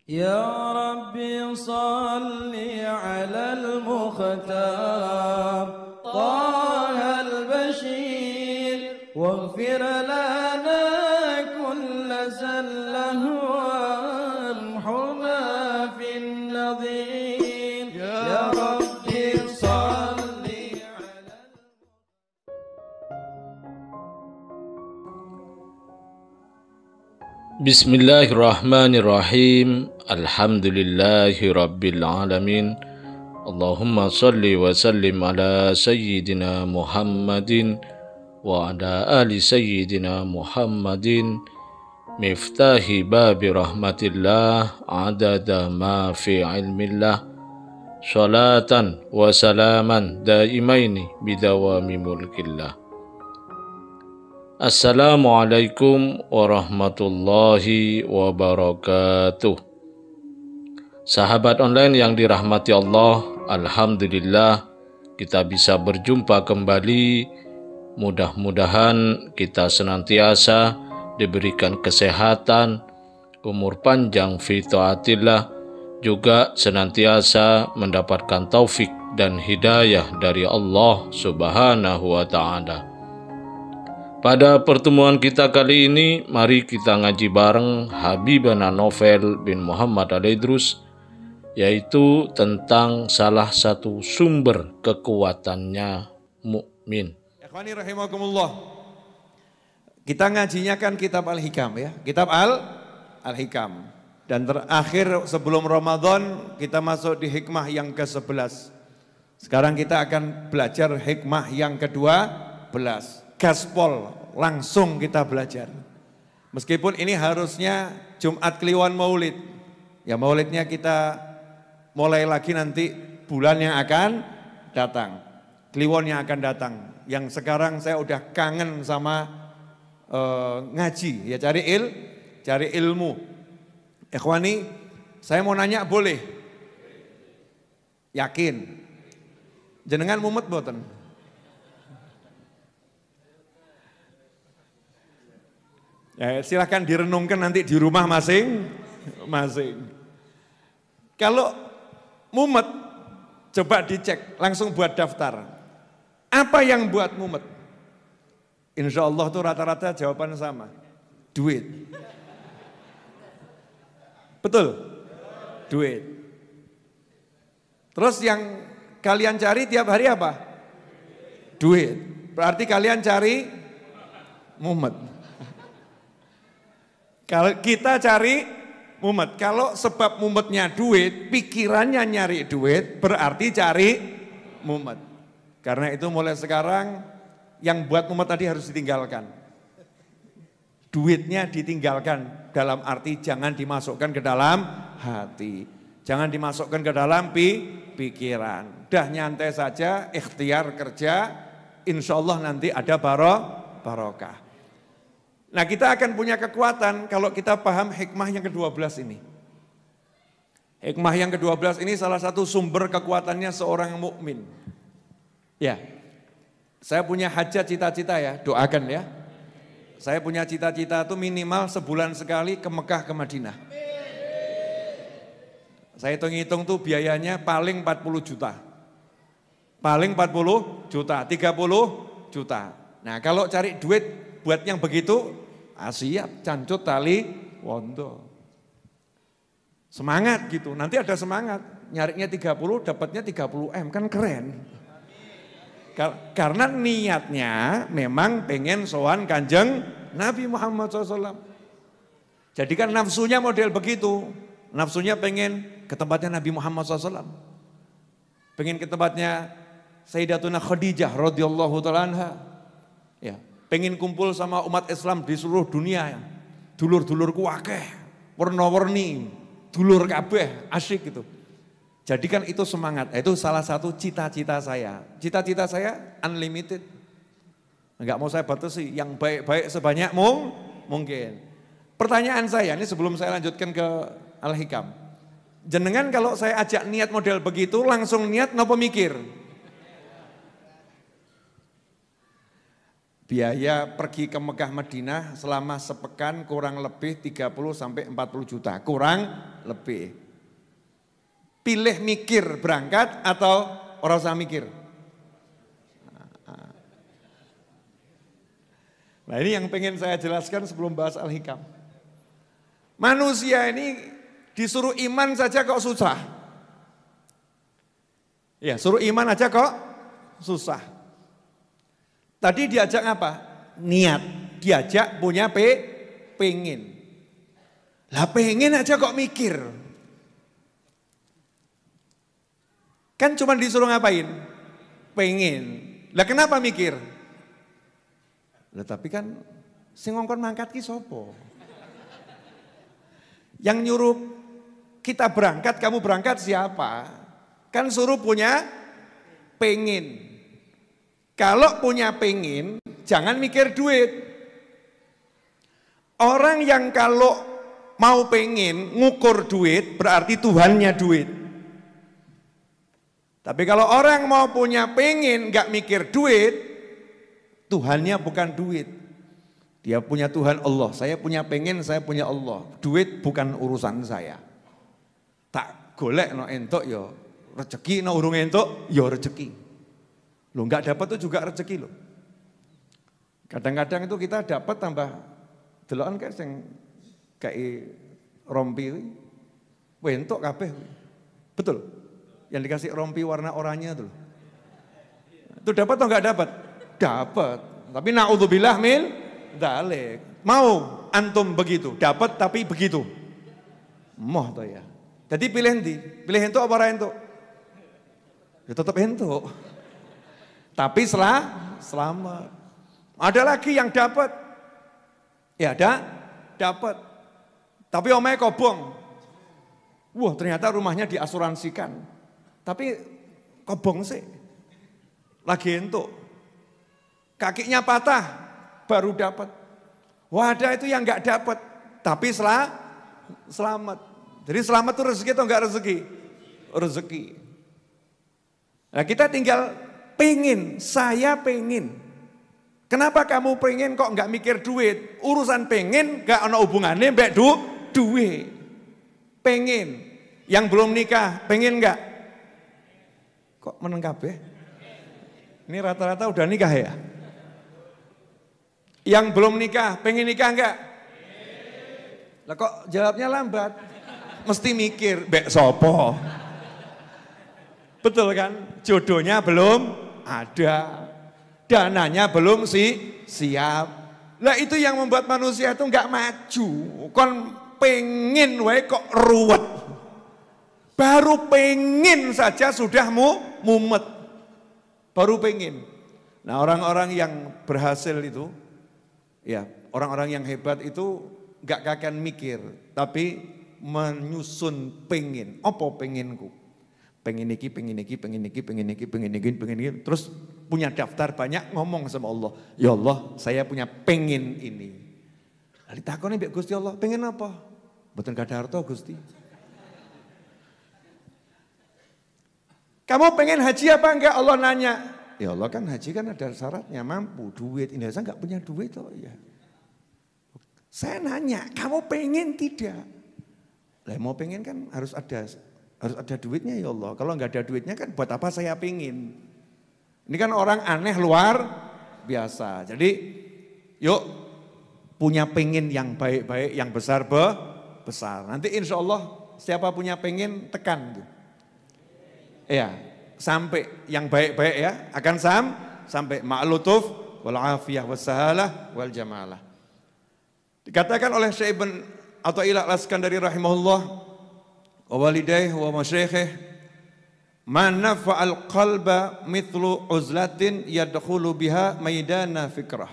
يا ربي صل على المختار طه البشير واغفر لنا كل زله وامحنا في النظير يا ربي صل على Bismillahirrahmanirrahim. Alhamdulillahi rabbil alamin. Allahumma salli wa sallim ala sayyidina Muhammadin wa ala ali sayyidina Muhammadin miftahi babi rahmatillah adada ma fi ilmillah salatan wa salaman daimaini bidawami mulkillah. Assalamualaikum warahmatullahi wabarakatuh. Sahabat online yang dirahmati Allah, alhamdulillah kita bisa berjumpa kembali. Mudah-mudahan kita senantiasa diberikan kesehatan, umur panjang fi taatillah, juga senantiasa mendapatkan taufik dan hidayah dari Allah Subhanahu wa ta'ala. Pada pertemuan kita kali ini, mari kita ngaji bareng Habibana Novel bin Muhammad Al-Idrus, yaitu tentang salah satu sumber kekuatannya mukmin. Ikhwani rahimakumullah. Kita ngajinya kan kitab Al-Hikam ya, kitab Al-Hikam. Dan terakhir sebelum Ramadan kita masuk di hikmah yang ke-11. Sekarang kita akan belajar hikmah yang ke-12. Gaspol, langsung kita belajar. Meskipun ini harusnya Jumat Kliwon Maulid. Ya maulidnya kita mulai lagi nanti bulan yang akan datang. Kliwon yang akan datang. Yang sekarang saya udah kangen sama ngaji. Ya cari ilmu. Ikhwani, saya mau nanya boleh? Yakin? Jenengan mumet boten? Ya, silahkan direnungkan nanti di rumah masing-masing. Kalau mumet, coba dicek, langsung buat daftar. Apa yang buat mumet? Insya Allah tuh rata-rata jawaban sama, duit. Betul? Duit. Terus yang kalian cari tiap hari apa? Duit. Berarti kalian cari mumet. Kalau kita cari mumet, kalau sebab mumetnya duit, pikirannya nyari duit, berarti cari mumet. Karena itu mulai sekarang yang buat mumet tadi harus ditinggalkan. Duitnya ditinggalkan, dalam arti jangan dimasukkan ke dalam hati. Jangan dimasukkan ke dalam pikiran. Dah nyantai saja, ikhtiar kerja, insya Allah nanti ada barokah. Nah kita akan punya kekuatan kalau kita paham hikmah yang ke-12 ini. Hikmah yang ke-12 ini salah satu sumber kekuatannya seorang mukmin. Ya, saya punya hajat cita-cita ya, doakan ya. Saya punya cita-cita itu minimal sebulan sekali ke Mekah ke Madinah. Saya hitung-hitung tuh biayanya paling 40 juta. Paling 40 juta, 30 juta. Nah kalau cari duit buat yang begitu, siap, cancut tali, wondo. Semangat gitu, nanti ada semangat. Nyarinya 30, dapatnya 30 M, kan keren. Karena niatnya memang pengen sowan Kanjeng Nabi Muhammad SAW. Jadi kan nafsunya model begitu. Nafsunya pengen ke tempatnya Nabi Muhammad SAW. Pengen ke tempatnya Sayyidatuna Khadijah radhiyallahu ta'ala anha. Ya. Pengen kumpul sama umat Islam di seluruh dunia ya. Dulur-dulurku akeh, warna-warni, dulur kabeh, asyik gitu. Jadi kan itu semangat, itu salah satu cita-cita saya. Cita-cita saya unlimited. Enggak mau saya batasi, yang baik-baik sebanyak mungkin. Pertanyaan saya, ini sebelum saya lanjutkan ke Al-Hikam. Jenengan kalau saya ajak niat model begitu, langsung niat nopo mikir? biaya pergi ke Mekah Madinah selama sepekan kurang lebih 30 sampai 40 juta, kurang lebih. Pilih mikir berangkat atau ora usah mikir? Nah ini yang pengen saya jelaskan sebelum bahas Al-Hikam. Manusia ini disuruh iman saja kok susah. Ya suruh iman aja kok susah. Tadi diajak apa? Niat. Diajak punya pengen. Lah pengen aja kok mikir. Kan cuma disuruh ngapain? Pengen. Lah kenapa mikir? Lah tapi kan sing ngongkon mangkat ki sapa? Yang nyuruh kita berangkat, kamu berangkat siapa? Kan suruh punya pengen. Kalau punya pengen, jangan mikir duit. Orang yang kalau mau pengen ngukur duit, berarti Tuhannya duit. Tapi kalau orang mau punya pengen gak mikir duit, Tuhannya bukan duit. Dia punya Tuhan Allah. Saya punya pengen, saya punya Allah. Duit bukan urusan saya. Tak golek no entuk ya rezeki, no urung entuk ya rezeki. Lo enggak dapat itu juga rezeki lo. Kadang-kadang itu kita dapat tambah delokan kayak sing kayak rompi. Entuk kabeh. Betul. Yang dikasih rompi warna oranye itu. Itu dapat atau enggak dapat? Dapat. Tapi naudzubillah min dzalik. Mau antum begitu, dapat tapi begitu. Moh to ya. Jadi pilih endi? Pilih entuk apa ora entuk? Ya tetap entuk. Tapi selamat. Ada lagi yang dapat. Ya dapat. Tapi omahe kobong. Wah, ternyata rumahnya diasuransikan. Tapi kobong sih. Lagi entuk. Kakinya patah, baru dapat. Wadah itu yang enggak dapat, tapi selamat. Jadi selamat itu rezeki atau enggak rezeki? Rezeki. Nah kita tinggal pengen, saya pengen. Kenapa kamu pengen kok enggak mikir duit? Urusan pengen enggak ada hubungannya mbak duit. Pengen. Yang belum nikah, pengen enggak? Kok meneng kabeh? Ini rata-rata udah nikah ya? Yang belum nikah, pengen nikah enggak? Lah kok jawabnya lambat? Mesti mikir, mbek sopo? Betul kan? Jodohnya belum ada. Dananya belum siap. Lah itu yang membuat manusia itu enggak maju. Kon pengen wae kok ruwet. Baru pengen saja sudah mumet. Baru pengen. Nah orang-orang yang berhasil itu, ya orang-orang yang hebat itu gak akan mikir, tapi menyusun pengen. Apa penginku? Pengen iki, terus punya daftar banyak ngomong sama Allah. Ya Allah, saya punya pengen ini. Lalu takoni mbek Gusti Allah, pengen apa? Mboten gadah harta Gusti. Kamu pengen haji apa enggak? Allah nanya. Ya Allah kan haji kan ada syaratnya, mampu, duit. Indonesia enggak punya duit toh ya. Saya nanya, kamu pengen tidak? Lah mau pengen kan harus ada duitnya ya Allah. Kalau enggak ada duitnya kan buat apa saya pengen? Ini kan orang aneh luar biasa. Jadi yuk punya pengen yang baik-baik, yang besar. Nanti insya Allah siapa punya pengen tekan tuh. Ya, sampai yang baik-baik ya, akan sampai ma'lutuf wal afiyah wassahalah wal jamalah. Dikatakan oleh Syekh Ibn Athaillah Al-Iskandari rahimahullah, wa walidaih wa masyayikhih, man nafa'al qalba mithlu uzlatin yadkhulu biha maidana fikrah.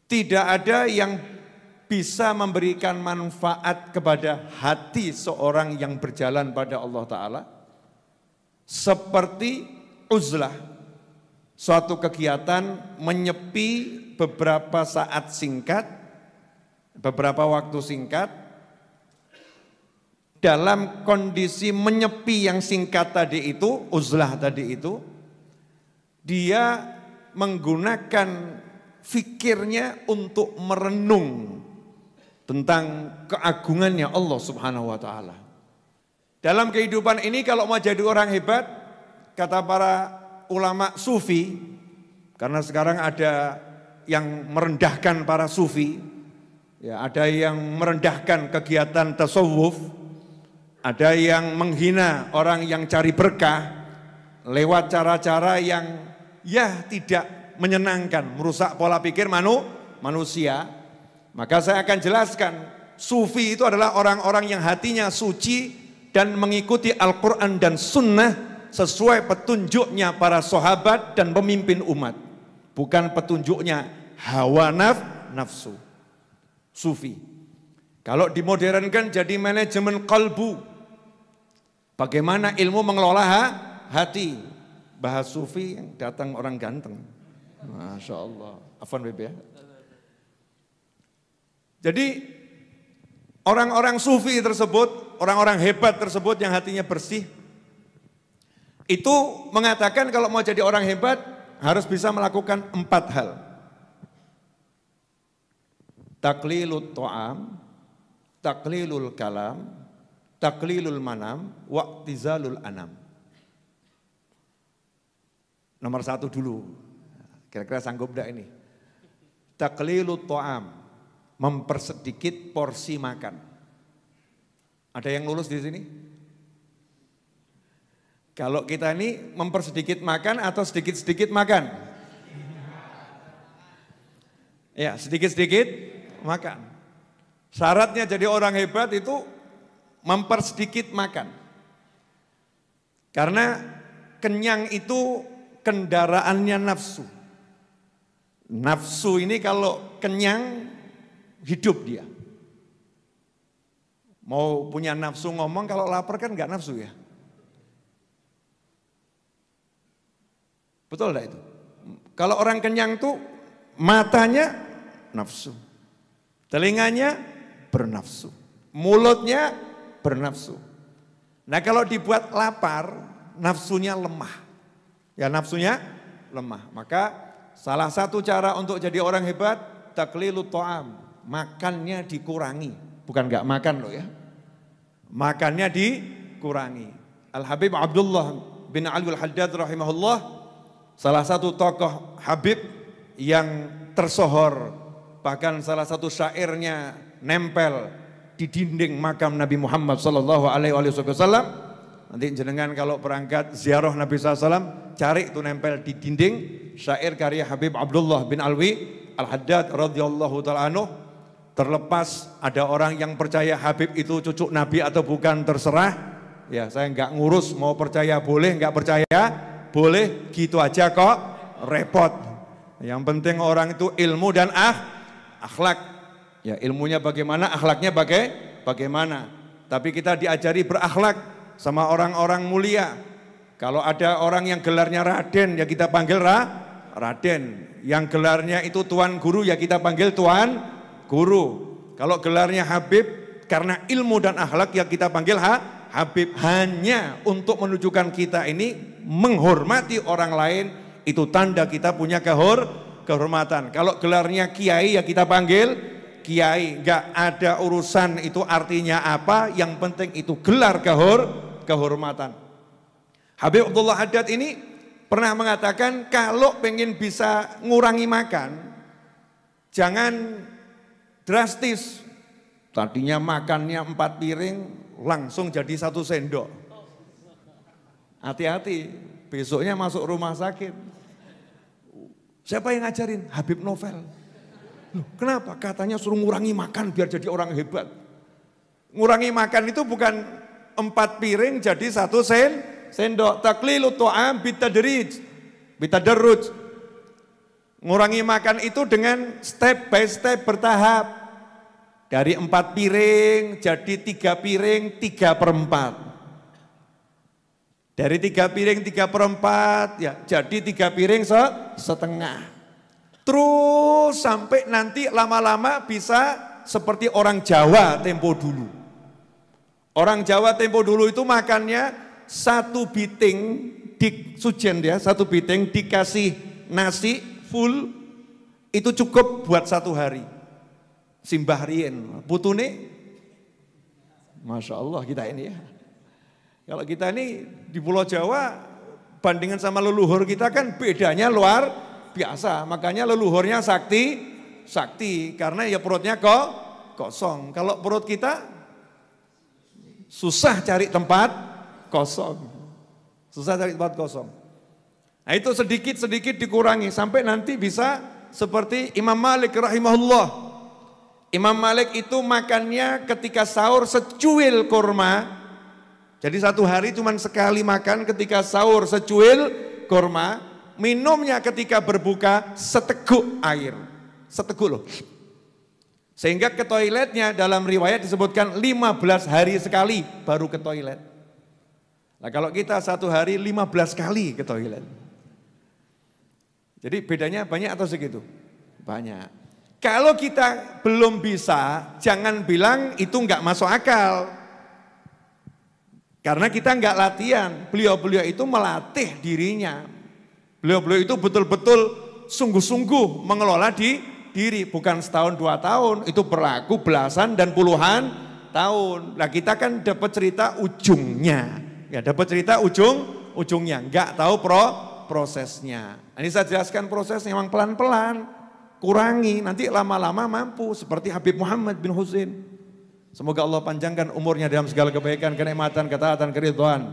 Tidak ada yang bisa memberikan manfaat kepada hati seorang yang berjalan pada Allah Ta'ala seperti uzlah, suatu kegiatan menyepi beberapa saat singkat, beberapa waktu singkat. Dalam kondisi menyepi yang singkat tadi itu, uzlah tadi itu, dia menggunakan fikirnya untuk merenung tentang keagungannya Allah Subhanahu wa taala. Dalam kehidupan ini kalau mau jadi orang hebat, kata para ulama sufi, karena sekarang ada yang merendahkan para sufi, ya, ada yang merendahkan kegiatan tasawuf, ada yang menghina orang yang cari berkah lewat cara-cara yang ya tidak menyenangkan, merusak pola pikir manusia. Maka saya akan jelaskan, sufi itu adalah orang-orang yang hatinya suci dan mengikuti Al-Quran dan Sunnah sesuai petunjuknya para sahabat dan pemimpin umat. Bukan petunjuknya hawa nafsu. Sufi. Kalau dimodernkan jadi manajemen qalbu. Bagaimana ilmu mengelola hati. Bahas sufi yang datang orang ganteng. Masya Allah. Afwan Bebe ya. Jadi orang-orang sufi tersebut, orang-orang hebat tersebut yang hatinya bersih, itu mengatakan kalau mau jadi orang hebat harus bisa melakukan 4 hal. Taqlilut ta'am, taqlilul kalam, taqlilul manam, waqtizalul anam. Nomor 1 dulu, kira-kira sanggup enggak ini? Taqlilut ta'am, mempersedikit porsi makan. Ada yang lulus di sini? Kalau kita ini mempersedikit makan atau sedikit-sedikit makan? Ya, sedikit-sedikit makan. Syaratnya jadi orang hebat itu mempersedikit makan. Karena kenyang itu kendaraannya nafsu. Nafsu ini kalau kenyang hidup dia. Mau punya nafsu ngomong, kalau lapar kan enggak nafsu ya. Betul enggak itu? Kalau orang kenyang tuh matanya nafsu. Telinganya bernafsu. Mulutnya bernafsu. Nah kalau dibuat lapar, nafsunya lemah. Ya nafsunya lemah. Maka salah satu cara untuk jadi orang hebat, taqlilut ta'am. Makannya dikurangi, bukan enggak makan loh ya. Makannya dikurangi. Al-Habib Abdullah bin Ali al-Haddad rahimahullah, salah satu tokoh Habib yang tersohor, bahkan salah satu syairnya nempel di dinding makam Nabi Muhammad sallallahu alaihi wasallam. Nanti jenengan kalau berangkat ziarah Nabi SAW, cari itu nempel di dinding syair karya Habib Abdullah bin Alwi al-Haddad radhiyallahu ta'ala anhu. Terlepas ada orang yang percaya Habib itu cucu Nabi atau bukan terserah. Ya saya enggak ngurus, mau percaya boleh, enggak percaya boleh, gitu aja kok repot. Yang penting orang itu ilmu dan akhlak. Ya ilmunya bagaimana, akhlaknya bagaimana. Tapi kita diajari berakhlak sama orang-orang mulia. Kalau ada orang yang gelarnya Raden, ya kita panggil Raden. Yang gelarnya itu Tuan Guru, ya kita panggil Tuan Guru. Kalau gelarnya Habib, karena ilmu dan akhlak, ya kita panggil Habib. Hanya untuk menunjukkan kita ini menghormati orang lain, itu tanda kita punya kehormatan. Kalau gelarnya Kiai, ya kita panggil Kiai. Enggak ada urusan itu artinya apa, yang penting itu gelar kehormatan. Habib Abdullah Haddad ini pernah mengatakan kalau pengen bisa ngurangi makan, jangan drastis. Tadinya makannya 4 piring, langsung jadi 1 sendok. Hati-hati, besoknya masuk rumah sakit. Siapa yang ngajarin? Habib Novel. Loh, kenapa? Katanya suruh ngurangi makan biar jadi orang hebat. Ngurangi makan itu bukan 4 piring jadi 1 sendok. Taqlilut ta'am bitadarruj. Ngurangi makan itu dengan step by step, bertahap. Dari 4 piring jadi 3 piring 3/4. Dari 3 piring 3/4 ya jadi 3 piring setengah. Terus sampai nanti lama-lama bisa seperti orang Jawa tempo dulu. Orang Jawa tempo dulu itu makannya 1 biting di sujen ya, 1 biting dikasih nasi full itu cukup buat 1 hari. Simbah rien, putune, Masya Allah kita ini ya. Kalau kita ini di Pulau Jawa, bandingan sama leluhur kita kan bedanya luar biasa. Makanya leluhurnya sakti, karena ya perutnya kosong. Kalau perut kita susah cari tempat kosong. Nah itu sedikit-sedikit dikurangi sampai nanti bisa seperti Imam Malik rahimahullah. Imam Malik itu makannya ketika sahur secuil kurma. Jadi 1 hari cuma sekali makan, ketika sahur secuil kurma. Minumnya ketika berbuka seteguk air. Seteguk loh. Sehingga ke toiletnya dalam riwayat disebutkan 15 hari sekali baru ke toilet. Nah kalau kita 1 hari 15 kali ke toilet. Jadi bedanya banyak atau segitu? Banyak. Kalau kita belum bisa, jangan bilang itu enggak masuk akal. Karena kita enggak latihan. Beliau-beliau itu melatih dirinya. Beliau-beliau itu betul-betul sungguh-sungguh mengelola diri. Bukan setahun 2 tahun, itu berlaku belasan dan puluhan tahun. Nah kita kan dapat cerita ujungnya. Ya dapat cerita ujungnya. Enggak tahu prosesnya. Ini saya jelaskan prosesnya memang pelan-pelan. Kurangi, nanti lama-lama mampu seperti Habib Muhammad bin Husain. Semoga Allah panjangkan umurnya dalam segala kebaikan, kenikmatan, ketaatan, keridhaan.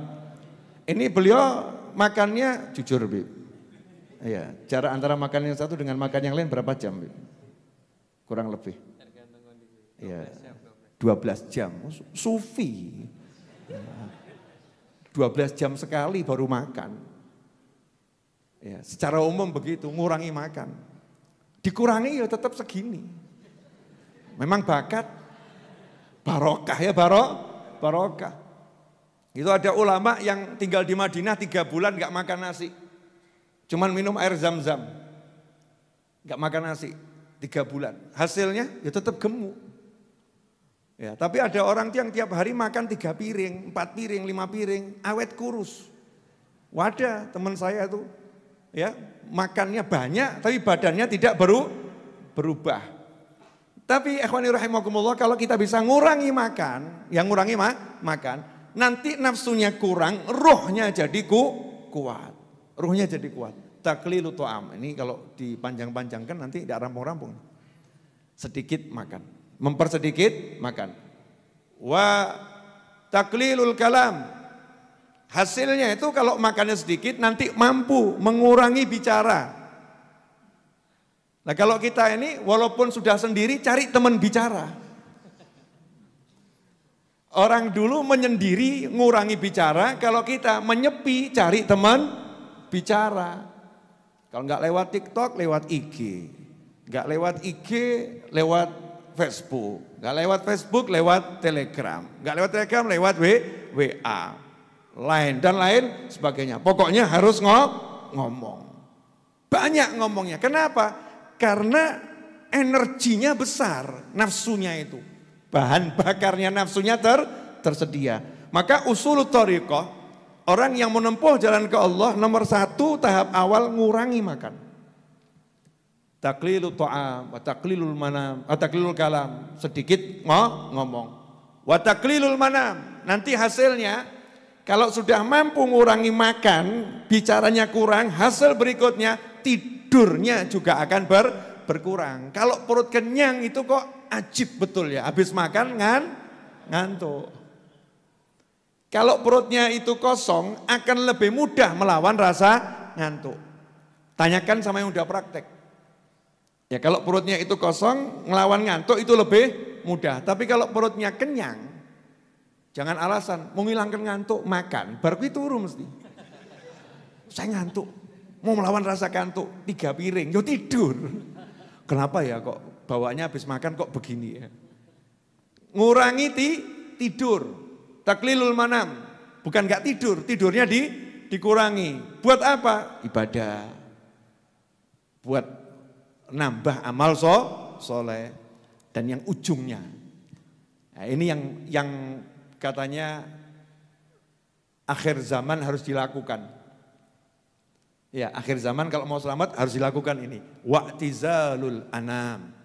Ini beliau makannya jujur, Bib. Iya, cara antara makan yang satu dengan makan yang lain berapa jam, Bib? Kurang lebih. Iya, 12 jam. Sufi. 12 jam sekali baru makan. Ya, secara umum begitu, ngurangi makan. Dikurangi ya tetap segini. Memang bakat, barokah ya barokah. Itu ada ulama yang tinggal di Madinah 3 bulan gak makan nasi. Cuman minum air zam-zam. Gak makan nasi 3 bulan. Hasilnya ya tetap gemuk. Ya, tapi ada orang yang tiap hari makan 3 piring, 4 piring, 5 piring, awet kurus. Wadah teman saya tuh. Ya, makannya banyak tapi badannya tidak berubah. Tapi ikhwani rahimakumullah, kalau kita bisa ngurangi makan, yang ngurangi makan, nanti nafsunya kurang, rohnya jadi kuat. Rohnya jadi kuat. Taklilu ta'am. Ini kalau dipanjang-panjangkan nanti tidak rampung-rampung. Sedikit makan, mempersedikit makan. Wa taklilul kalam. Hasilnya itu kalau makannya sedikit nanti mampu mengurangi bicara. Nah kalau kita ini walaupun sudah sendiri cari teman bicara. Orang dulu menyendiri ngurangi bicara, kalau kita menyepi cari teman bicara. Kalau nggak lewat TikTok lewat IG, nggak lewat IG lewat Facebook, nggak lewat Facebook lewat Telegram, nggak lewat Telegram lewat WA. Lain dan lain sebagainya. Pokoknya harus ngomong. Banyak ngomongnya. Kenapa? Karena energinya besar, nafsunya itu. Bahan bakarnya nafsunya tersedia. Maka usul thariqah, orang yang menempuh jalan ke Allah, nomor 1 tahap awal ngurangi makan. Taqlilu ta'am, wa taqlilul manam, wa taqlilul kalam, sedikit ngomong. Wa taqlilul manam, nanti hasilnya kalau sudah mampu ngurangi makan, bicaranya kurang, hasil berikutnya tidurnya juga akan berkurang. Kalau perut kenyang itu kok ajib betul ya, habis makan ngantuk. Kalau perutnya itu kosong akan lebih mudah melawan rasa ngantuk. Tanyakan sama yang udah praktek. Ya kalau perutnya itu kosong, ngelawan ngantuk itu lebih mudah. Tapi kalau perutnya kenyang, jangan alasan, menghilangkan ngantuk, makan, baru itu turun mesti. Saya ngantuk, mau melawan rasa ngantuk, 3 piring, yo tidur. Kenapa ya kok bawaannya habis makan kok begini ya. Ngurangi tidur, taklilul manam, bukan gak tidur, tidurnya dikurangi. Buat apa? Ibadah, buat nambah amal soleh, dan yang ujungnya. Nah, ini yang katanya akhir zaman harus dilakukan. Ya, akhir zaman kalau mau selamat harus dilakukan ini. Wa'tizalul anam.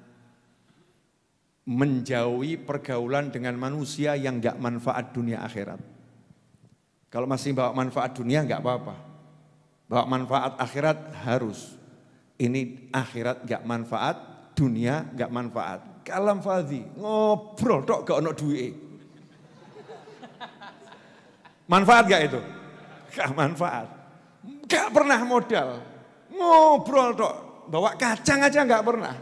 Menjauhi pergaulan dengan manusia yang enggak manfaat dunia akhirat. Kalau masih bawa manfaat dunia enggak apa-apa. Bawa manfaat akhirat harus. Ini akhirat enggak manfaat, dunia enggak manfaat. Kalam fadhi, ngobrol tok gak ono duwe. Manfaat gak itu? Gak manfaat. Gak pernah modal. Ngobrol tok, bawa kacang aja gak pernah.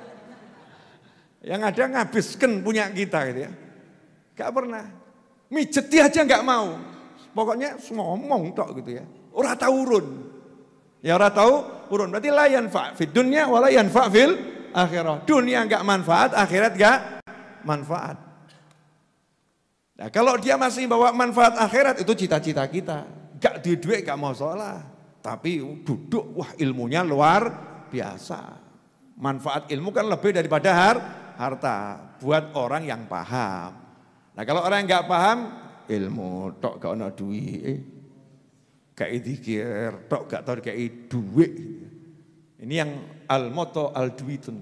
Yang ada ngabiskan punya kita gitu ya. Gak pernah. Mijeti aja gak mau. Pokoknya ngomong tok gitu ya. Ora tahu urun. Ya ora tahu urun. Berarti la yanfa' fid dunya wa la yanfa' fil akhirah. Dunia enggak manfaat, akhirat enggak manfaat. Nah, kalau dia masih bawa manfaat akhirat itu cita-cita kita. Enggak duit enggak mau sholat. Tapi duduk, wah ilmunya luar biasa. Manfaat ilmu kan lebih daripada harta buat orang yang paham. Nah, kalau orang yang enggak paham, ilmu tok gak ono duit. Kayak dikir, tok gak tahu kayak duit. Ini yang al-moto al-duitun.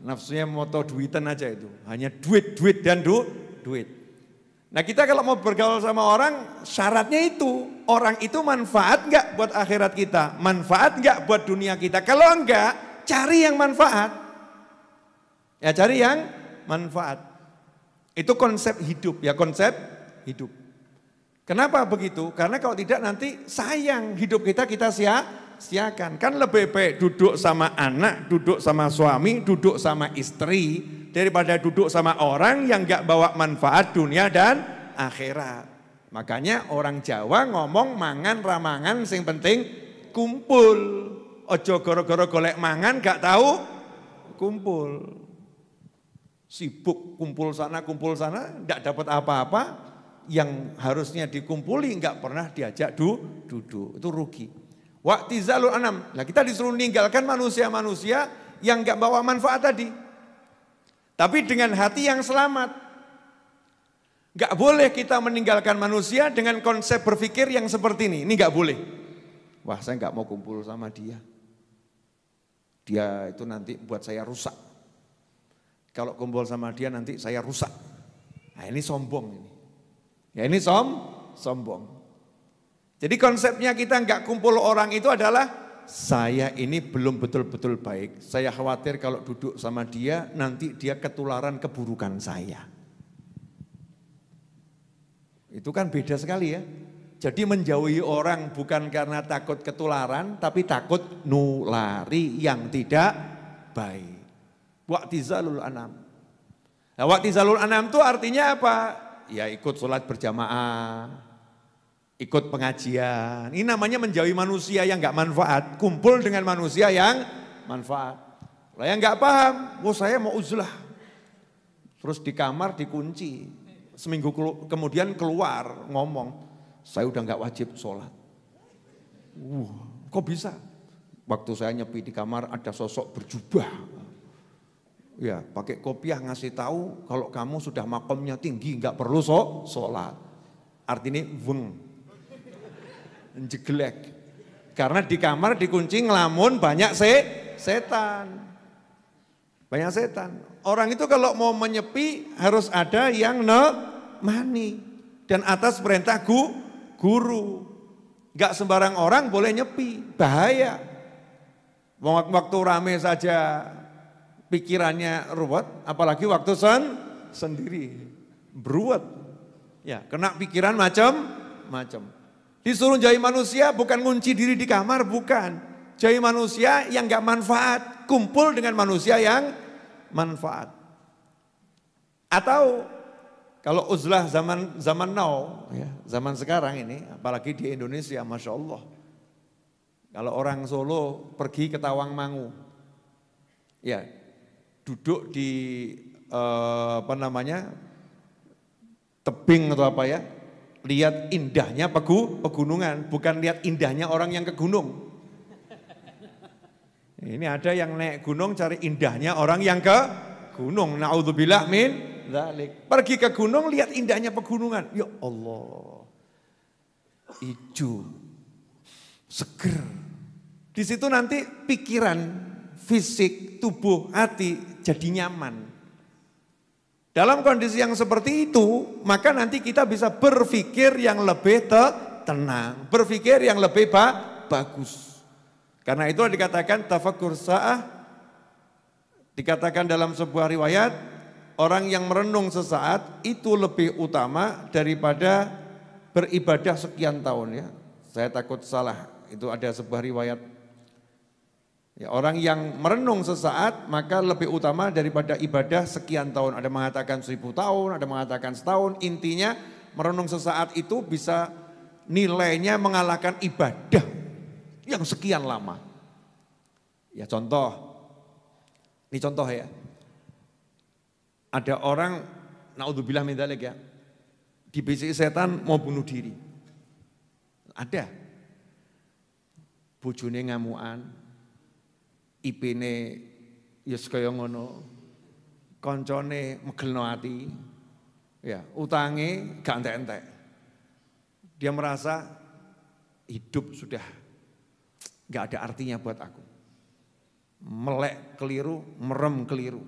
Nafsunya moto duitan aja itu. Hanya duit, duit dan duit. Nah kita kalau mau bergaul sama orang, syaratnya itu. Orang itu manfaat enggak buat akhirat kita? Manfaat enggak buat dunia kita? Kalau enggak, cari yang manfaat. Ya cari yang manfaat. Itu konsep hidup, ya konsep hidup. Kenapa begitu? Karena kalau tidak nanti sayang hidup kita sia-siakan. Kan lebih baik duduk sama anak, duduk sama suami, duduk sama istri, daripada duduk sama orang yang gak bawa manfaat dunia dan akhirat. Makanya orang Jawa ngomong mangan ramangan sing penting kumpul. Ojo goro-goro golek mangan gak tahu kumpul. Sibuk kumpul sana, gak dapat apa-apa. Yang harusnya dikumpuli nggak pernah diajak duduk, itu rugi. Wa'tizalul anam. Nah kita disuruh meninggalkan manusia-manusia yang nggak bawa manfaat tadi. Tapi dengan hati yang selamat. Nggak boleh kita meninggalkan manusia dengan konsep berpikir yang seperti ini. Ini nggak boleh. Wah saya nggak mau kumpul sama dia. Dia itu nanti buat saya rusak. Kalau kumpul sama dia nanti saya rusak. Nah ini sombong ini. Ya ini sombong. Jadi konsepnya kita nggak kumpul orang itu adalah saya ini belum betul-betul baik. Saya khawatir kalau duduk sama dia nanti dia ketularan keburukan saya. Itu kan beda sekali ya. Jadi menjauhi orang bukan karena takut ketularan tapi takut nulari yang tidak baik. Wa'tizalul anam. Nah, wa'tizalul anam itu artinya apa? Ya ikut sholat berjamaah, ikut pengajian. Ini namanya menjauhi manusia yang gak manfaat. Kumpul dengan manusia yang manfaat. Lah yang gak paham, saya mau uzlah. Terus di kamar dikunci. Seminggu kemudian keluar ngomong, saya udah gak wajib sholat. Kok bisa? Waktu saya nyepi di kamar ada sosok berjubah. Ya, pakai kopiah ngasih tahu kalau kamu sudah makomnya tinggi nggak perlu sholat. Artinya jeglek. Karena di kamar dikunci ngelamun banyak setan. Banyak setan. Orang itu kalau mau menyepi harus ada yang nemani dan atas perintah guru. Nggak sembarang orang boleh nyepi, bahaya. Waktu rame saja pikirannya ruwet, apalagi waktu sendiri beruwet. Ya, kena pikiran macam-macam. Disuruh jauhi manusia bukan ngunci diri di kamar, bukan. Jauhi manusia yang enggak manfaat, kumpul dengan manusia yang manfaat. Atau kalau uzlah zaman now, ya, zaman sekarang ini, apalagi di Indonesia, Masya Allah. Kalau orang Solo pergi ke Tawangmangu, ya, duduk di tebing atau apa ya, lihat indahnya pegunungan, bukan lihat indahnya orang yang ke gunung. Ini ada yang naik gunung cari indahnya orang yang ke gunung. Na'udzubillah min dzalik. Pergi ke gunung lihat indahnya pegunungan. Ya Allah. Hijau, seger. Di situ nanti pikiran, fisik, tubuh, hati jadi nyaman. Dalam kondisi yang seperti itu, maka nanti kita bisa berpikir yang lebih tenang, berpikir yang lebih bagus. Karena itu dikatakan tafakkur sa'ah, dikatakan dalam sebuah riwayat, orang yang merenung sesaat itu lebih utama daripada beribadah sekian tahun ya. Saya takut salah, itu ada sebuah riwayat. Ya, orang yang merenung sesaat maka lebih utama daripada ibadah sekian tahun. Ada mengatakan 1000 tahun, ada mengatakan setahun. Intinya merenung sesaat itu bisa nilainya mengalahkan ibadah yang sekian lama. Ya contoh, ini contoh ya. Ada orang, naudzubillah min dzalik ya, dibisiki setan mau bunuh diri. Ada. Bojone ngamukan. Ipine yes kaya ngono, koncone megelno ati, ya utange gak entek-entek. Dia merasa hidup sudah gak ada artinya buat aku. Melek keliru, merem keliru.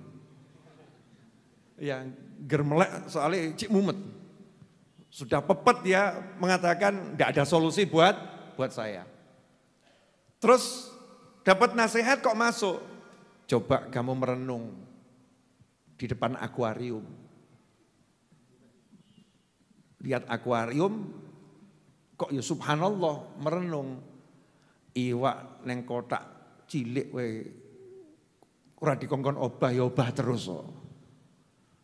Ya germelek soalnya cik mumet. Sudah pepet dia mengatakan gak ada solusi buat saya. Terus dapat nasihat kok masuk. Coba kamu merenung di depan akuarium. Lihat akuarium, kok ya subhanallah merenung. Iwak neng kotak cilik we ora dikongkon obah ya obah terus kok.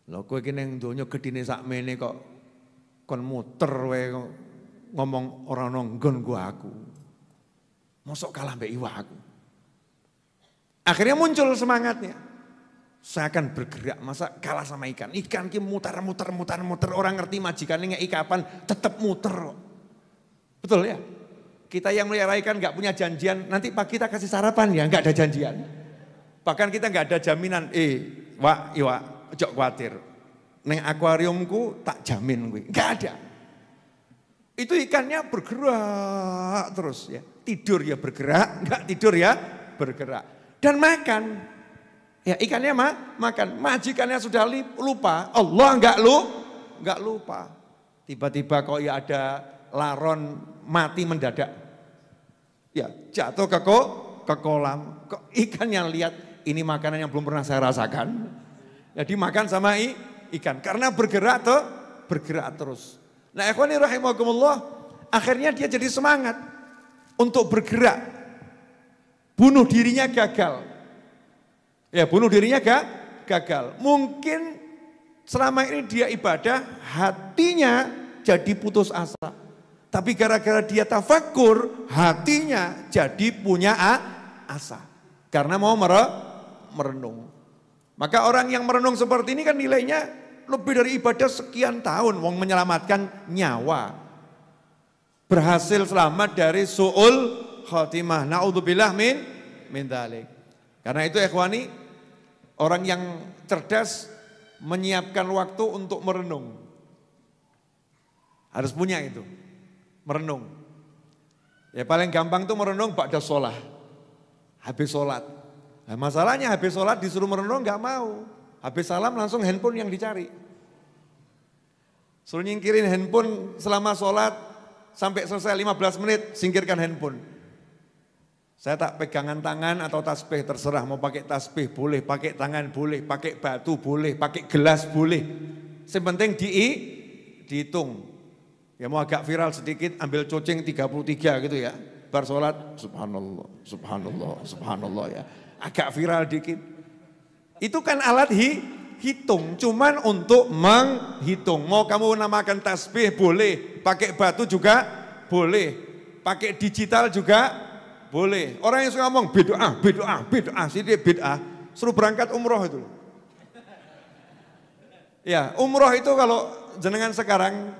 Lho kowe iki ning donya gedine sakmene kok kon muter we ngomong ora ana nggon gua aku. Mosok kalah mbek iwak aku. Akhirnya muncul semangatnya. Saya akan bergerak, masa kalah sama ikan. Ikan ki muter, orang ngerti majikannya ngeki kapan, tetap muter. Betul ya? Kita yang melihara ikan gak punya janjian, nanti pagi kita kasih sarapan ya, gak ada janjian. Bahkan kita gak ada jaminan, wak, ojo khawatir. Neng akuariumku tak jamin gue, gak ada. Itu ikannya bergerak terus ya. Tidur ya bergerak, gak tidur ya bergerak. Dan makan, ya ikannya makan, majikannya sudah lupa, Allah enggak lupa. Tiba-tiba kok ya ada laron mati mendadak, ya jatuh ke kolam, kok ikan yang lihat ini makanan yang belum pernah saya rasakan, ya dimakan sama ikan, karena bergerak terus. Nah ikhwani rahimakumullah, akhirnya dia jadi semangat untuk bergerak. Bunuh dirinya gagal. Ya bunuh dirinya gagal. Mungkin selama ini dia ibadah, hatinya jadi putus asa. Tapi gara-gara dia tafakur, hatinya jadi punya asa. Karena mau merenung. Maka orang yang merenung seperti ini kan nilainya lebih dari ibadah sekian tahun. Wong menyelamatkan nyawa. Berhasil selamat dari su'ul khatimah. Na'udzubillah min dzalik. Karena itu ikhwani, orang yang cerdas menyiapkan waktu untuk merenung. Harus punya itu, merenung. Ya paling gampang tuh merenung ba'da sholat, habis sholat. Nah, masalahnya habis sholat disuruh merenung gak mau. Habis salam langsung handphone yang dicari. Suruh nyingkirin handphone selama sholat sampai selesai 15 menit, singkirkan handphone. Saya tak pegangan tangan atau tasbih terserah, mau pakai tasbih boleh, pakai tangan boleh, pakai batu boleh, pakai gelas boleh. Yang penting dihitung. Ya mau agak viral sedikit, ambil cocing 33 gitu ya. Bar sholat, subhanallah ya. Agak viral dikit. Itu kan alat hitung, cuman untuk menghitung. Mau kamu namakan tasbih boleh, pakai batu juga boleh, pakai digital juga boleh. Orang yang suka ngomong bid'ah, sini bid'ah, suruh berangkat umroh itu. Ya, umroh itu kalau jenengan sekarang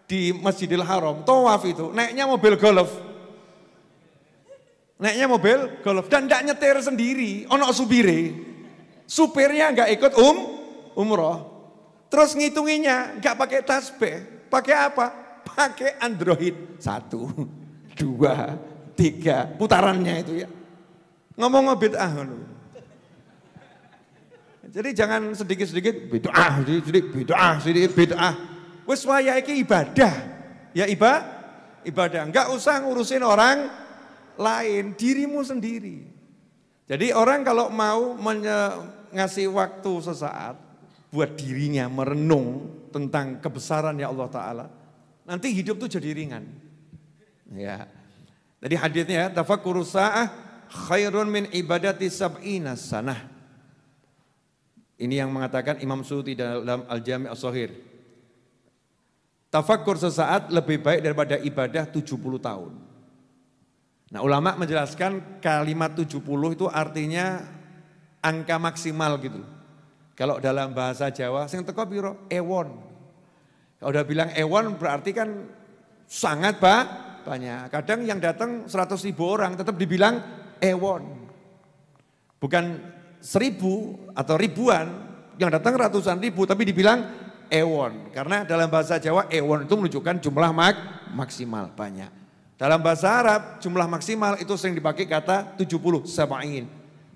di Masjidil Haram, tawaf itu, naiknya mobil golf. Dan enggak nyetir sendiri, ono supire. Supirnya enggak ikut umroh. Terus ngitunginya enggak pakai tasbih, pakai apa? Pakai Android. 1, 2, 3, putarannya itu ya. Ngomong bid'ah. Jadi jangan sedikit-sedikit bid'ah, sedikit bid'ah. Wis waya iki ibadah. Ya ibadah. Enggak usah ngurusin orang lain, dirimu sendiri. Jadi orang kalau mau ngasih waktu sesaat buat dirinya merenung tentang kebesaran ya Allah Ta'ala, nanti hidup tuh jadi ringan. Ya. Jadi hadisnya tafakkurus sa'ah khairun min ibadati sab'ina sanah. Ini yang mengatakan Imam Suyuti dalam Al-Jami' As-Shaghir. Tafakkur sesaat lebih baik daripada ibadah 70 tahun. Nah, ulama menjelaskan kalimat 70 itu artinya angka maksimal gitu. Kalau dalam bahasa Jawa sing teko piro? Ewon. Kalau udah bilang ewon berarti kan sangat banyak. Kadang yang datang 100.000 orang tetap dibilang ewon. Bukan 1.000 atau ribuan, yang datang ratusan ribu tapi dibilang ewon. Karena dalam bahasa Jawa ewon itu menunjukkan jumlah maksimal, banyak. Dalam bahasa Arab jumlah maksimal itu sering dipakai kata 70, sab'in.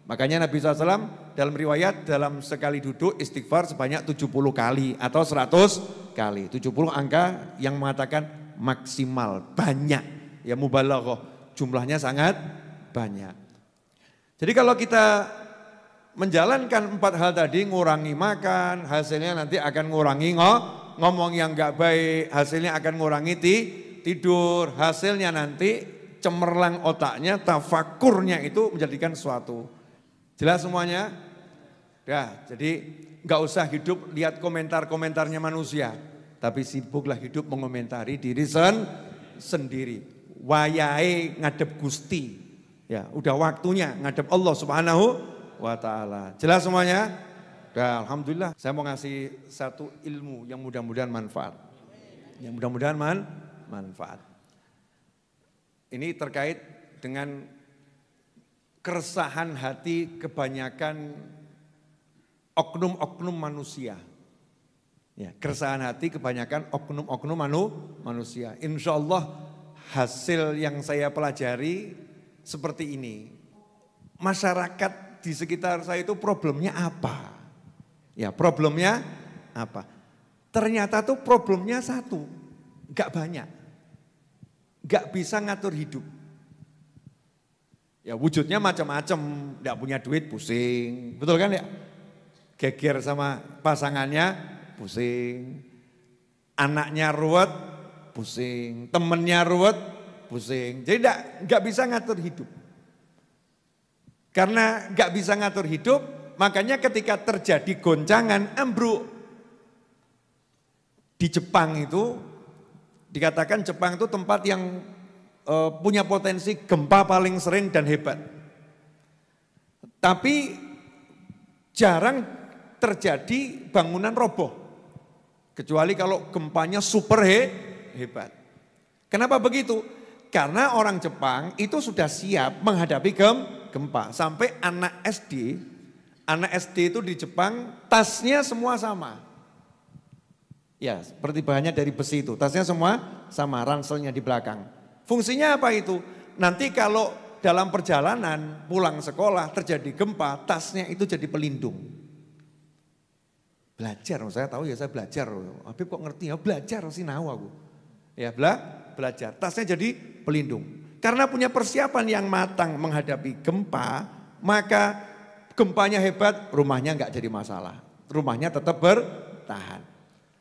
Makanya Nabi SAW dalam riwayat dalam sekali duduk istighfar sebanyak 70 kali atau 100 kali. 70 angka yang mengatakan maksimal, banyak. Ya mubalaghah, jumlahnya sangat banyak. Jadi kalau kita menjalankan 4 hal tadi, ngurangi makan, hasilnya nanti akan ngurangi ngomong yang enggak baik, hasilnya akan ngurangi tidur, hasilnya nanti cemerlang otaknya, tafakurnya itu menjadikan sesuatu. Jelas semuanya? Ya, jadi enggak usah hidup lihat komentar-komentarnya manusia, tapi sibuklah hidup mengomentari diri sendiri. Wayahe ngadep Gusti. Ya, udah waktunya ngadep Allah Subhanahu wa ta'ala. Jelas semuanya? Ya, alhamdulillah saya mau ngasih satu ilmu yang mudah-mudahan manfaat. Yang mudah-mudahan manfaat. Ini terkait dengan keresahan hati kebanyakan oknum-oknum manusia. Ya, keresahan hati kebanyakan oknum-oknum manusia. Insya Allah hasil yang saya pelajari seperti ini. Masyarakat di sekitar saya itu problemnya apa? Ya, problemnya apa? Ternyata tuh problemnya satu, enggak banyak. Enggak bisa ngatur hidup. Ya, wujudnya macam-macam, enggak punya duit pusing. Betul kan ya? Geger sama pasangannya pusing. Anaknya ruwet pusing, temennya ruwet pusing. Jadi enggak bisa ngatur hidup. Karena gak bisa ngatur hidup, makanya ketika terjadi goncangan, ambruk. Di Jepang itu, dikatakan Jepang itu tempat yang punya potensi gempa paling sering dan hebat. Tapi jarang terjadi bangunan roboh. Kecuali kalau gempanya super hebat. Kenapa begitu? Karena orang Jepang itu sudah siap menghadapi gempa. Sampai anak SD itu di Jepang tasnya semua sama. Ya, seperti bahannya dari besi itu. Tasnya semua sama, ranselnya di belakang. Fungsinya apa itu? Nanti kalau dalam perjalanan pulang sekolah terjadi gempa, tasnya itu jadi pelindung. Belajar, saya tahu ya saya belajar. Habib kok ngerti ya, belajar sinau aku. Ya, belajar. Tasnya jadi pelindung. Karena punya persiapan yang matang menghadapi gempa, maka gempanya hebat, rumahnya enggak jadi masalah. Rumahnya tetap bertahan.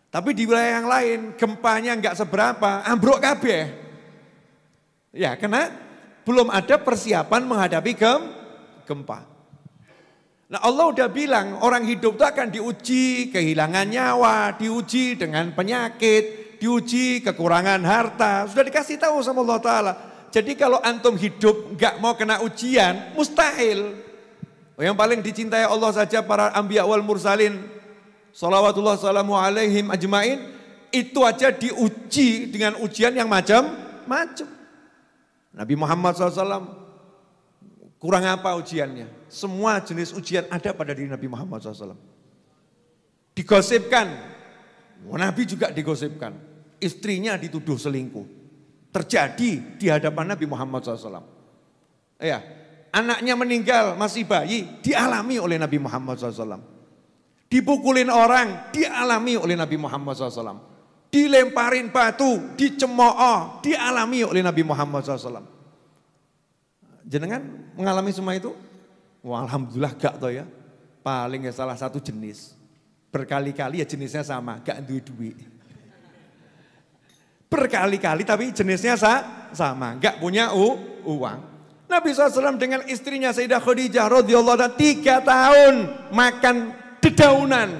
Tapi di wilayah yang lain, gempanya enggak seberapa, ambruk kabeh. Ya, karena belum ada persiapan menghadapi gempa. Nah, Allah udah bilang orang hidup itu akan diuji kehilangan nyawa, diuji dengan penyakit, diuji kekurangan harta. Sudah dikasih tahu sama Allah Ta'ala. Jadi kalau antum hidup enggak mau kena ujian, mustahil. Yang paling dicintai Allah saja para anbiya wal mursalin, shalawatullah salamu alaihim ajmain, itu aja diuji dengan ujian yang macam-macam. Nabi Muhammad SAW kurang apa ujiannya? Semua jenis ujian ada pada diri Nabi Muhammad SAW. Digosipkan, Nabi juga digosipkan. Istrinya dituduh selingkuh. Terjadi di hadapan Nabi Muhammad SAW. Ya, anaknya meninggal masih bayi, dialami oleh Nabi Muhammad SAW. Dipukulin orang, dialami oleh Nabi Muhammad SAW. Dilemparin batu, dicemooh, dialami oleh Nabi Muhammad SAW. Jenengan mengalami semua itu? Wah, alhamdulillah gak toh ya. Paling ya salah satu jenis. Berkali-kali ya jenisnya sama, gak duit-duit. Berkali-kali tapi jenisnya sama, gak punya uang. Nabi SAW dengan istrinya Sayyidah Khadijah radhiyallahu anha 3 tahun makan dedaunan.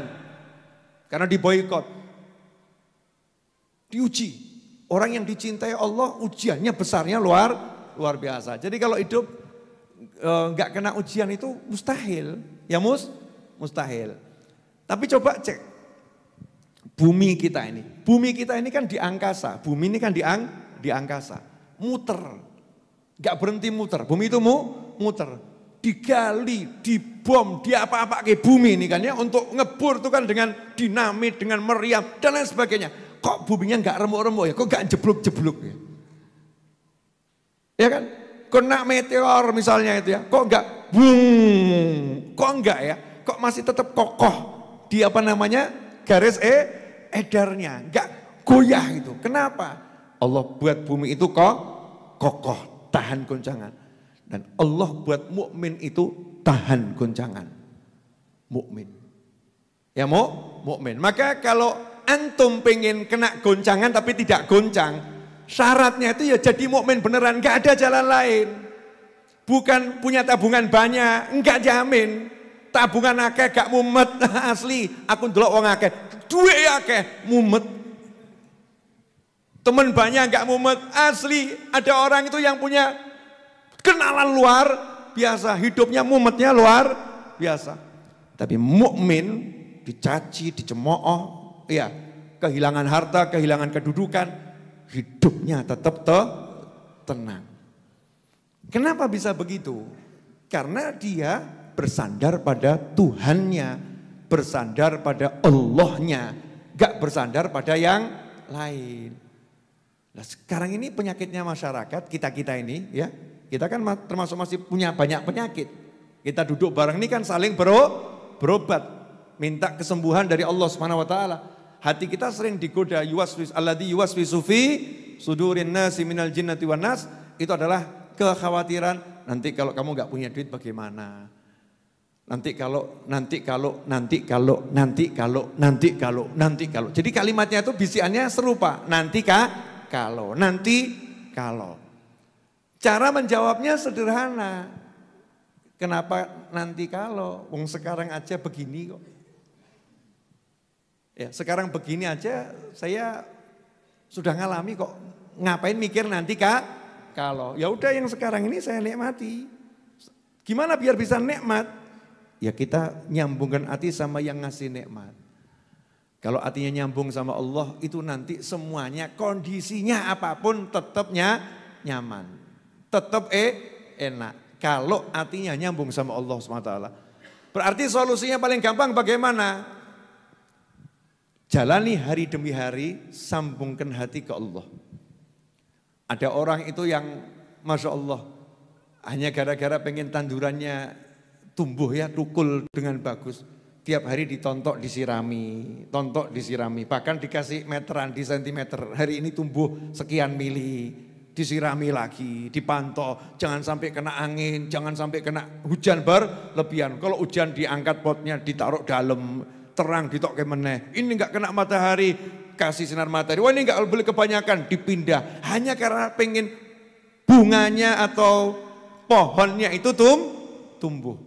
Karena diboikot. Diuji. Orang yang dicintai Allah ujiannya besarnya luar biasa. Jadi kalau hidup gak kena ujian itu mustahil. Ya mustahil. Tapi coba cek bumi kita ini. Bumi kita ini kan di angkasa. Bumi ini kan di angkasa. Muter. Gak berhenti muter. Bumi itu muter. Digali, dibom, diapa-apa ke bumi ini kan ya. Untuk ngebur itu kan dengan dinamit, dengan meriam dan lain sebagainya. Kok buminya gak remuk-remuk ya? Kok gak jeblok-jeblok ya? Ya kan? Kena meteor misalnya itu ya. Kok gak bung? Kok enggak ya? Kok masih tetap kokoh? Di apa namanya garis edarnya, enggak goyah itu. Kenapa? Allah buat bumi itu kokoh, tahan goncangan. Dan Allah buat mukmin itu tahan goncangan. Mukmin. Ya mukmin. Maka kalau antum pengen kena goncangan tapi tidak goncang, syaratnya itu ya jadi mukmin beneran, enggak ada jalan lain. Bukan punya tabungan banyak, enggak jamin. Tabungan akeh gak mumet asli. Aku ndelok wong akeh, duwe akeh mumet. Temen banyak gak mumet asli. Ada orang itu yang punya kenalan luar biasa, hidupnya mumetnya luar biasa. Tapi mukmin dicaci, dicemooh, ya, kehilangan harta, kehilangan kedudukan, hidupnya tetap tenang. Kenapa bisa begitu? Karena dia bersandar pada Tuhannya, bersandar pada Allahnya, gak bersandar pada yang lain. Nah sekarang ini penyakitnya masyarakat, kita ini ya, kita kan termasuk masih punya banyak penyakit. Kita duduk bareng ini kan saling berobat, minta kesembuhan dari Allah Subhanahu wa taala. Hati kita sering digoda, alladzi yuwaswisu fi sudurin nasi minal jinnati wan nas, itu adalah kekhawatiran nanti kalau kamu gak punya duit bagaimana? Nanti kalau. Jadi kalimatnya itu bisikannya serupa. Nanti kalau. Cara menjawabnya sederhana. Kenapa nanti kalau? Wong sekarang aja begini kok. Ya, sekarang begini aja saya sudah ngalami kok. Ngapain mikir nanti kalau? Ya udah yang sekarang ini saya nikmati. Gimana biar bisa nikmat? Ya kita nyambungkan hati sama yang ngasih nikmat. Kalau hatinya nyambung sama Allah itu nanti semuanya kondisinya apapun tetapnya nyaman. Tetap enak. Kalau hatinya nyambung sama Allah SWT. Berarti solusinya paling gampang bagaimana? Jalani hari demi hari, sambungkan hati ke Allah. Ada orang itu yang Masya Allah hanya gara-gara pengen tandurannya tumbuh ya, tukul dengan bagus. Tiap hari ditontok disirami, bahkan dikasih meteran di sentimeter. Hari ini tumbuh sekian mili, disirami lagi, dipantau. Jangan sampai kena angin, jangan sampai kena hujan berlebihan. Kalau hujan diangkat potnya, ditaruh dalam, terang ditok ke meneh. Ini enggak kena matahari, kasih sinar matahari. Wah ini enggak boleh kebanyakan, dipindah. Hanya karena pengen bunganya atau pohonnya itu tumbuh.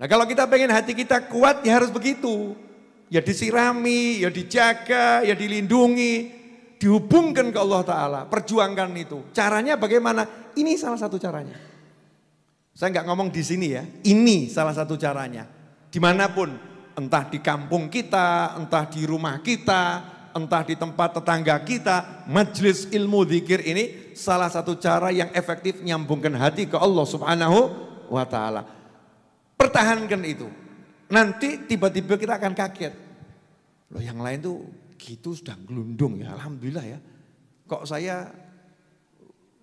Nah kalau kita pengen hati kita kuat ya harus begitu. Ya disirami, ya dijaga, ya dilindungi. Dihubungkan ke Allah Ta'ala, perjuangkan itu. Caranya bagaimana? Ini salah satu caranya. Saya nggak ngomong di sini ya, ini salah satu caranya. Dimanapun, entah di kampung kita, entah di rumah kita, entah di tempat tetangga kita, majelis ilmu dzikir ini salah satu cara yang efektif nyambungkan hati ke Allah Subhanahu wa Ta'ala. Pertahankan itu. Nanti tiba-tiba kita akan kaget. Loh yang lain tuh gitu sudah gelundung ya, alhamdulillah ya. Kok saya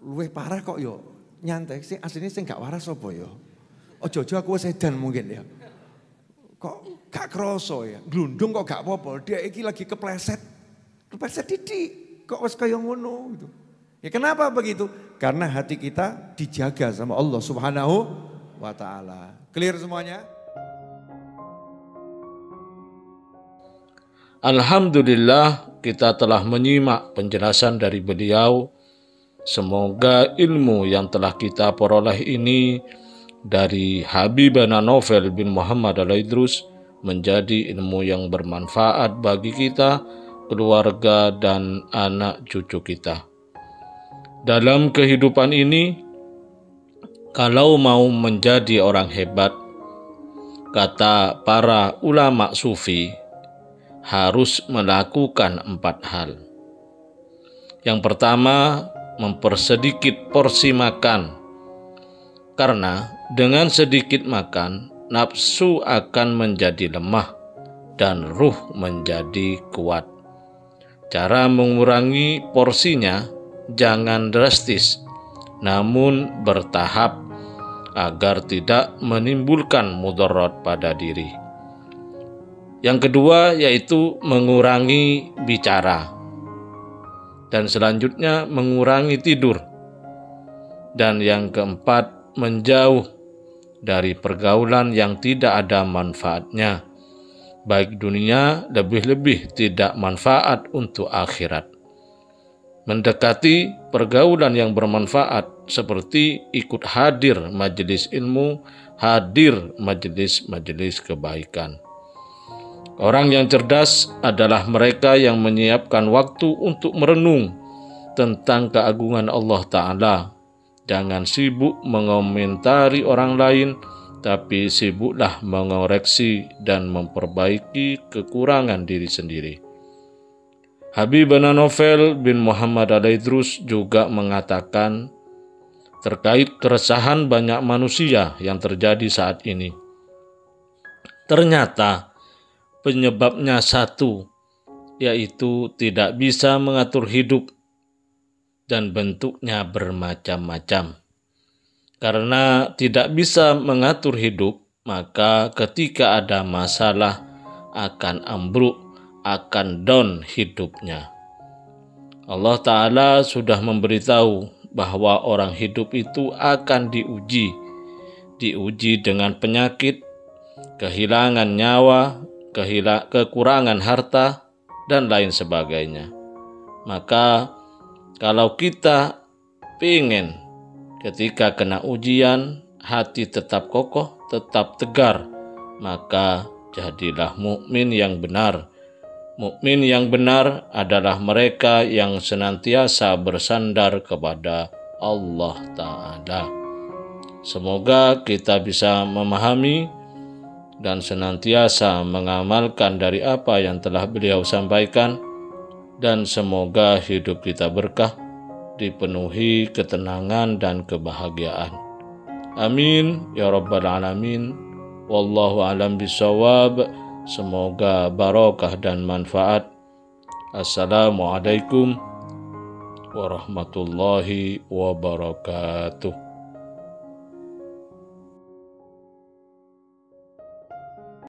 luwih parah kok yo. nyantai, sing aslinya sing gak waras apa ya? Ojo-ojo aku sedan mungkin ya. Kok gak kroso ya, glundung kok gak apa-apa, dia iki lagi kepleset didik, kok wis kaya ngono gitu. Ya kenapa begitu? Karena hati kita dijaga sama Allah Subhanahu wa ta'ala. Clear semuanya? Alhamdulillah kita telah menyimak penjelasan dari beliau. Semoga ilmu yang telah kita peroleh ini dari Habibana Novel bin Muhammad Al-Idrus menjadi ilmu yang bermanfaat bagi kita, keluarga, dan anak cucu kita. Dalam kehidupan ini, kalau mau menjadi orang hebat, kata para ulama sufi, harus melakukan 4 hal. Yang pertama, mempersedikit porsi makan. Karena dengan sedikit makan, nafsu akan menjadi lemah dan ruh menjadi kuat. Cara mengurangi porsinya jangan drastis, namun bertahap agar tidak menimbulkan mudarat pada diri. Yang kedua yaitu mengurangi bicara. Dan selanjutnya mengurangi tidur. Dan yang keempat menjauh dari pergaulan yang tidak ada manfaatnya. Baik dunia, lebih-lebih tidak manfaat untuk akhirat. Mendekati pergaulan yang bermanfaat seperti ikut hadir majelis ilmu, hadir majelis-majelis kebaikan. Orang yang cerdas adalah mereka yang menyiapkan waktu untuk merenung tentang keagungan Allah Ta'ala. Jangan sibuk mengomentari orang lain, tapi sibuklah mengoreksi dan memperbaiki kekurangan diri sendiri. Habibana Novel bin Muhammad Al-Idrus juga mengatakan terkait keresahan banyak manusia yang terjadi saat ini. Ternyata penyebabnya satu, yaitu tidak bisa mengatur hidup dan bentuknya bermacam-macam. Karena tidak bisa mengatur hidup, maka ketika ada masalah akan ambruk, akan down hidupnya. Allah Ta'ala sudah memberitahu bahwa orang hidup itu akan diuji dengan penyakit, kehilangan nyawa, kekurangan harta, dan lain sebagainya. Maka kalau kita ingin ketika kena ujian hati tetap kokoh, tetap tegar, maka jadilah mukmin yang benar. Mukmin yang benar adalah mereka yang senantiasa bersandar kepada Allah Ta'ala. Semoga kita bisa memahami dan senantiasa mengamalkan dari apa yang telah beliau sampaikan, dan semoga hidup kita berkah, dipenuhi ketenangan dan kebahagiaan. Amin ya rabbal alamin. Wallahu a'lam bishawab. Semoga barokah dan manfaat. Assalamualaikum warahmatullahi wabarakatuh.